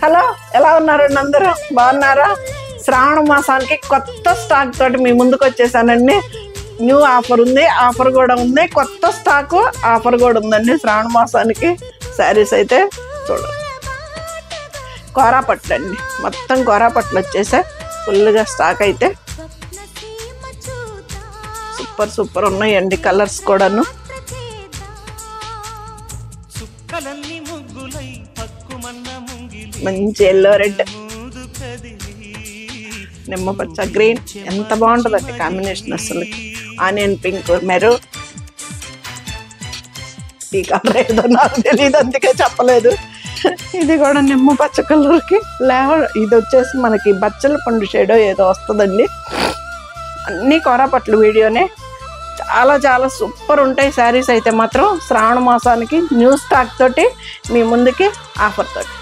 Hello, ఎలా ఉన్నారండి అందరూ? బాగున్నారా? శ్రావణ మాసానికి కొత్త స్టాక్ తోటి మీ ముందుకు వచ్చేసానండి. న్యూ ఆఫర్ ఉంది, ఆఫర్ కూడా ఉంది, కొత్త స్టాకు ఆఫర్ కూడా ఉందండి. శ్రావణ మాసానికి శారీస్ అయితే చూడండి, కోరాపట్లు అండి, మొత్తం కోరాపట్లు వచ్చేసా ఫుల్గా స్టాక్ అయితే సూపర్ సూపర్ ఉన్నాయండి. కలర్స్ కూడాను మంచి ఎల్లో రెడ్, నిమ్మపచ్చ, గ్రీన్ ఎంత బాగుంటుందండి కాంబినేషన్. అసలు ఆనియన్ పింక్, మెరూన్, ఈ కలర్ ఏదో నాకు తెలియదు అందుకే చెప్పలేదు. ఇది కూడా నిమ్మపచ్చ కలర్కి ఇది వచ్చేసి మనకి బచ్చల పండు షేడో ఏదో వస్తుందండి. అన్నీ కోరాపట్లు వీడియోనే, చాలా చాలా సూపర్ ఉంటాయి శారీస్ అయితే మాత్రం. శ్రావణ మాసానికి న్యూ స్టాక్ తోటి మీ ముందుకి ఆఫర్ తోటి